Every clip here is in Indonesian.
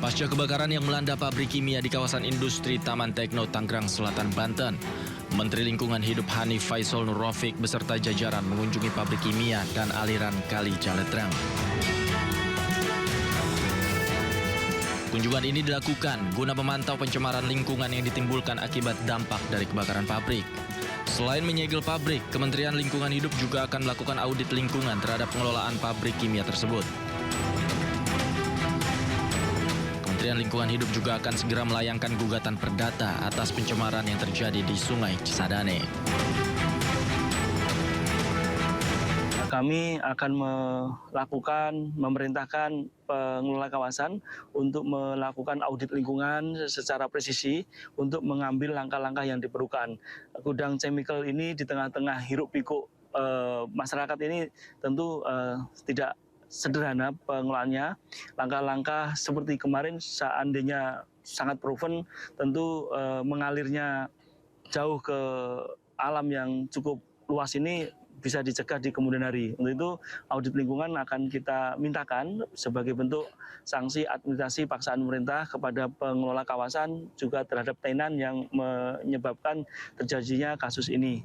Pasca kebakaran yang melanda pabrik kimia di kawasan industri Taman Tekno, Tangerang Selatan, Banten, Menteri Lingkungan Hidup Hanif Faisal Nur Rafiq beserta jajaran mengunjungi pabrik kimia dan aliran Kali Jaletrang. Kunjungan ini dilakukan guna memantau pencemaran lingkungan yang ditimbulkan akibat dampak dari kebakaran pabrik. Selain menyegel pabrik, Kementerian Lingkungan Hidup juga akan melakukan audit lingkungan terhadap pengelolaan pabrik kimia tersebut. Kementerian Lingkungan Hidup juga akan segera melayangkan gugatan perdata atas pencemaran yang terjadi di Sungai Cisadane. Kami akan memerintahkan pengelola kawasan untuk melakukan audit lingkungan secara presisi untuk mengambil langkah-langkah yang diperlukan. Gudang chemical ini di tengah-tengah hiruk-pikuk masyarakat ini tentu tidak sederhana pengelolaannya. Langkah-langkah seperti kemarin seandainya sangat proven, tentu mengalirnya jauh ke alam yang cukup luas ini bisa dicegah di kemudian hari. Untuk itu audit lingkungan akan kita mintakan sebagai bentuk sanksi administrasi paksaan pemerintah kepada pengelola kawasan juga terhadap tenan yang menyebabkan terjadinya kasus ini.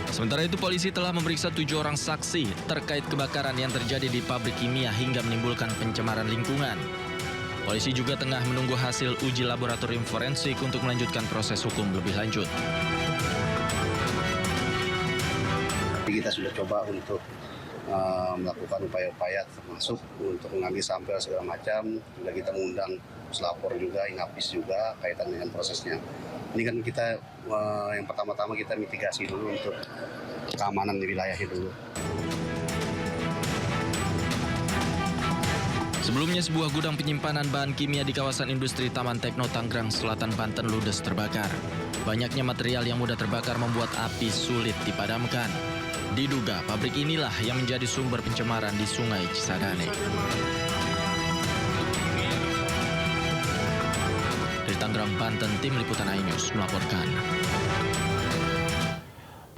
Sementara itu, polisi telah memeriksa 7 orang saksi terkait kebakaran yang terjadi di pabrik kimia hingga menimbulkan pencemaran lingkungan. Polisi juga tengah menunggu hasil uji laboratorium forensik untuk melanjutkan proses hukum lebih lanjut. Kita sudah coba untuk melakukan upaya-upaya termasuk untuk mengambil sampel segala macam. Sudah kita mengundang selapor juga, Inapis juga kaitan dengan prosesnya. Ini kan kita yang pertama-tama kita mitigasi dulu untuk keamanan di wilayahnya dulu. Sebelumnya, sebuah gudang penyimpanan bahan kimia di kawasan industri Taman Tekno, Tangerang Selatan, Banten ludes terbakar. Banyaknya material yang mudah terbakar membuat api sulit dipadamkan. Diduga pabrik inilah yang menjadi sumber pencemaran di Sungai Cisadane. Dari Tangerang, Banten, Tim Liputan iNews melaporkan.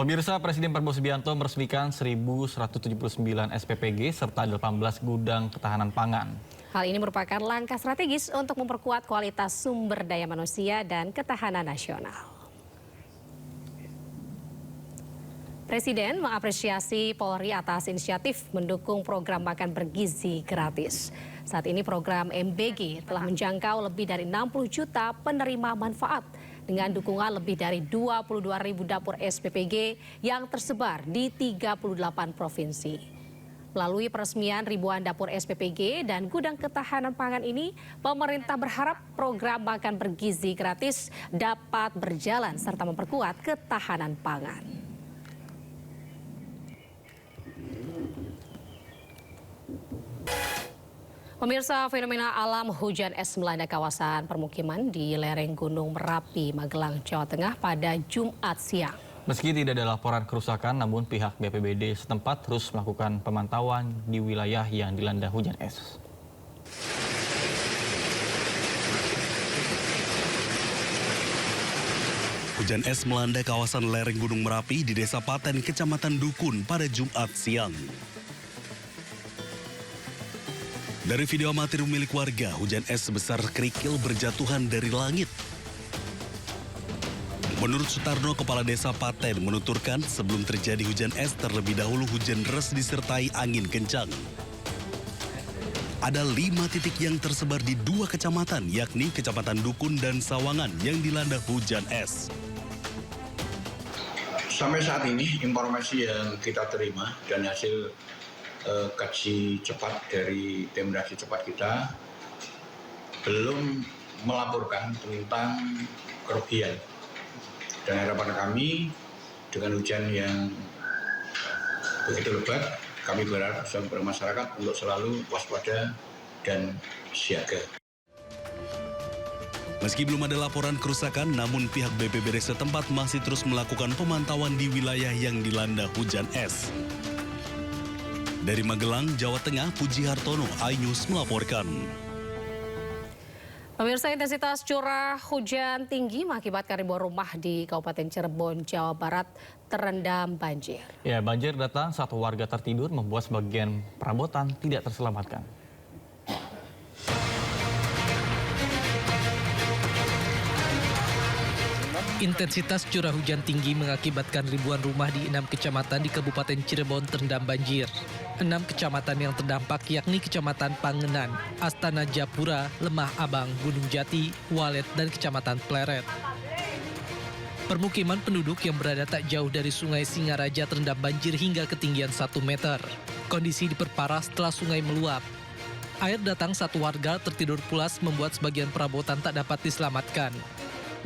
Pemirsa, Presiden Prabowo Subianto meresmikan 1.179 SPPG serta 18 gudang ketahanan pangan. Hal ini merupakan langkah strategis untuk memperkuat kualitas sumber daya manusia dan ketahanan nasional. Presiden mengapresiasi Polri atas inisiatif mendukung program makan bergizi gratis. Saat ini program MBG telah menjangkau lebih dari 60 juta penerima manfaat dengan dukungan lebih dari 22.000 dapur SPPG yang tersebar di 38 provinsi. Melalui peresmian ribuan dapur SPPG dan gudang ketahanan pangan ini, pemerintah berharap program makan bergizi gratis dapat berjalan serta memperkuat ketahanan pangan. Pemirsa, fenomena alam hujan es melanda kawasan permukiman di lereng Gunung Merapi, Magelang, Jawa Tengah pada Jumat siang. Meski tidak ada laporan kerusakan, namun pihak BPBD setempat terus melakukan pemantauan di wilayah yang dilanda hujan es. Hujan es melanda kawasan lereng Gunung Merapi di Desa Paten, Kecamatan Dukun pada Jumat siang. Dari video amatir milik warga, hujan es sebesar kerikil berjatuhan dari langit. Menurut Sutarno, Kepala Desa Paten, menuturkan sebelum terjadi hujan es terlebih dahulu hujan deras disertai angin kencang. Ada 5 titik yang tersebar di 2 kecamatan, yakni Kecamatan Dukun dan Sawangan yang dilanda hujan es. Sampai saat ini informasi yang kita terima dan hasil kaji cepat dari tim reaksi cepat kita belum melaporkan tentang kerugian. Dan harapan kami dengan hujan yang begitu lebat, kami berharap seluruh masyarakat untuk selalu waspada dan siaga. Meski belum ada laporan kerusakan, namun pihak BPBD setempat masih terus melakukan pemantauan di wilayah yang dilanda hujan es. Dari Magelang, Jawa Tengah, Puji Hartono, iNews melaporkan. Pemirsa, intensitas curah hujan tinggi mengakibatkan ribuan rumah di Kabupaten Cirebon, Jawa Barat terendam banjir. Ya, banjir datang saat warga tertidur membuat sebagian perabotan tidak terselamatkan. Intensitas curah hujan tinggi mengakibatkan ribuan rumah di 6 kecamatan di Kabupaten Cirebon terendam banjir. 6 kecamatan yang terdampak yakni Kecamatan Pangenan, Astana Japura, Lemah Abang, Gunung Jati, Walet, dan Kecamatan Pleret. Permukiman penduduk yang berada tak jauh dari Sungai Singaraja terendam banjir hingga ketinggian 1 meter. Kondisi diperparah setelah sungai meluap. Air datang satu warga tertidur pulas membuat sebagian perabotan tak dapat diselamatkan.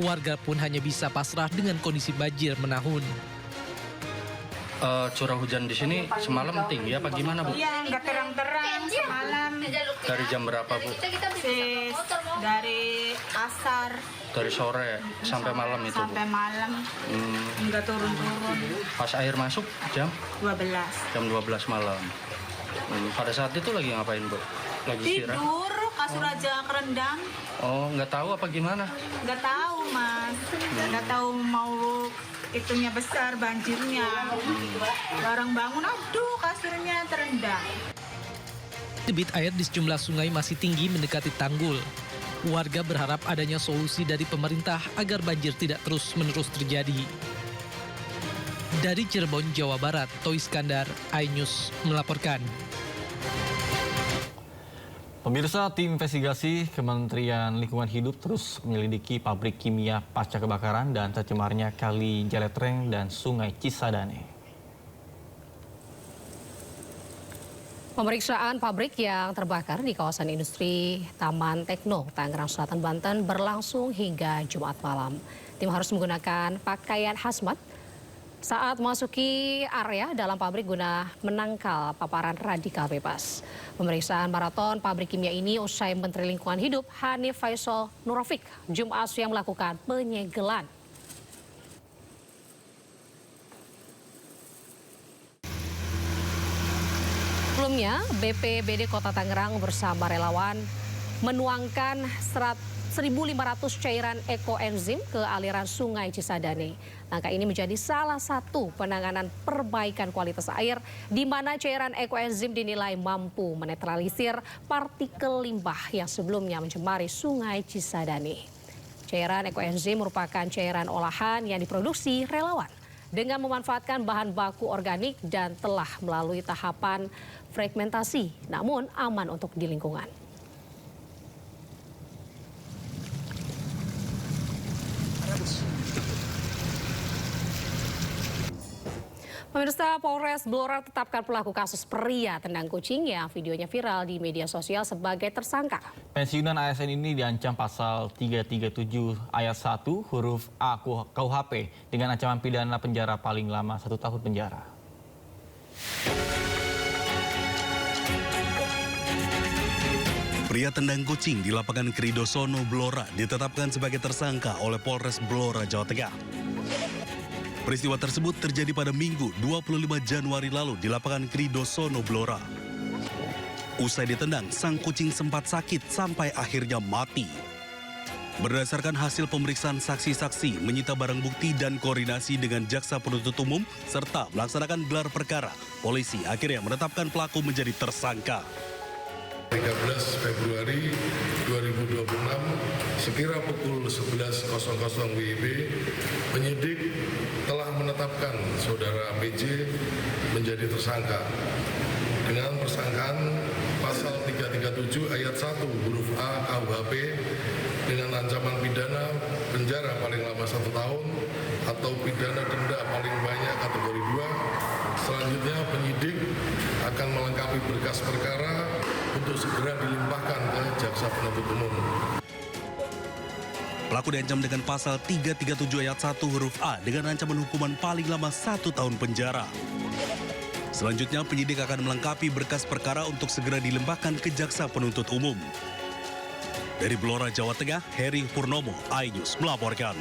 Warga pun hanya bisa pasrah dengan kondisi banjir menahun. Curah hujan di sini semalam tinggi apa gimana, Bu? Iya, nggak terang-terang semalam. Dari jam berapa, Bu? Dari asar. Dari sore sampai malam itu, Bu? Sampai malam. Nggak turun-turun. Pas air masuk jam? 12. Jam 12 malam. Pada saat itu lagi ngapain, Bu? Lagi istirahat? Tidur, kasur aja kerendam. Oh, nggak tahu apa gimana? Nggak tahu, Mas. Nggak tahu mau itunya besar banjirnya. Barang bangun, aduh kasurnya terendam. Debit air di sejumlah sungai masih tinggi mendekati tanggul. Warga berharap adanya solusi dari pemerintah agar banjir tidak terus-menerus terjadi. Dari Cirebon, Jawa Barat, Toy Iskandar, iNews melaporkan. Pemirsa, tim investigasi Kementerian Lingkungan Hidup terus menyelidiki pabrik kimia pasca kebakaran dan tercemarnya Kali Jeletreng dan Sungai Cisadane. Pemeriksaan pabrik yang terbakar di kawasan industri Taman Tekno, Tangerang Selatan, Banten berlangsung hingga Jumat malam. Tim harus menggunakan pakaian hazmat saat memasuki area dalam pabrik guna menangkal paparan radikal bebas. Pemeriksaan maraton pabrik kimia ini usai Menteri Lingkungan Hidup Hanif Faisal Nurrofik Jumat siang melakukan penyegelan. Sebelumnya, BPBD Kota Tangerang bersama relawan menuangkan 1.500 cairan ekoenzim ke aliran Sungai Cisadane. Langkah ini menjadi salah satu penanganan perbaikan kualitas air di mana cairan ekoenzim dinilai mampu menetralisir partikel limbah yang sebelumnya mencemari Sungai Cisadane. Cairan ekoenzim merupakan cairan olahan yang diproduksi relawan dengan memanfaatkan bahan baku organik dan telah melalui tahapan fragmentasi, namun aman untuk di lingkungan. Pemirsa, Polres Blora tetapkan pelaku kasus pria tendang kucing yang videonya viral di media sosial sebagai tersangka. Pensiunan ASN ini diancam pasal 337 ayat 1 huruf A KUHP dengan ancaman pidana penjara paling lama 1 tahun penjara. Pria tendang kucing di lapangan Kridosono Blora ditetapkan sebagai tersangka oleh Polres Blora, Jawa Tengah. Peristiwa tersebut terjadi pada Minggu 25 Januari lalu di lapangan Kridosono Blora. Usai ditendang, sang kucing sempat sakit sampai akhirnya mati. Berdasarkan hasil pemeriksaan saksi-saksi, menyita barang bukti dan koordinasi dengan jaksa penuntut umum, serta melaksanakan gelar perkara, polisi akhirnya menetapkan pelaku menjadi tersangka. 13 Februari 2026, sekira pukul 11.00 WIB, penyidik telah menetapkan saudara PJ menjadi tersangka dengan persangkaan pasal 337 ayat 1 huruf A KUHP dengan ancaman pidana penjara paling lama 1 tahun atau pidana denda paling banyak kategori 2. Selanjutnya penyidik akan melengkapi berkas perkara untuk segera dilimpahkan ke jaksa penuntut umum. Pelaku diancam dengan pasal 337 ayat 1 huruf A dengan ancaman hukuman paling lama 1 tahun penjara. Selanjutnya penyidik akan melengkapi berkas perkara untuk segera dilimpahkan ke jaksa penuntut umum. Dari Blora, Jawa Tengah, Heri Purnomo, iNews melaporkan.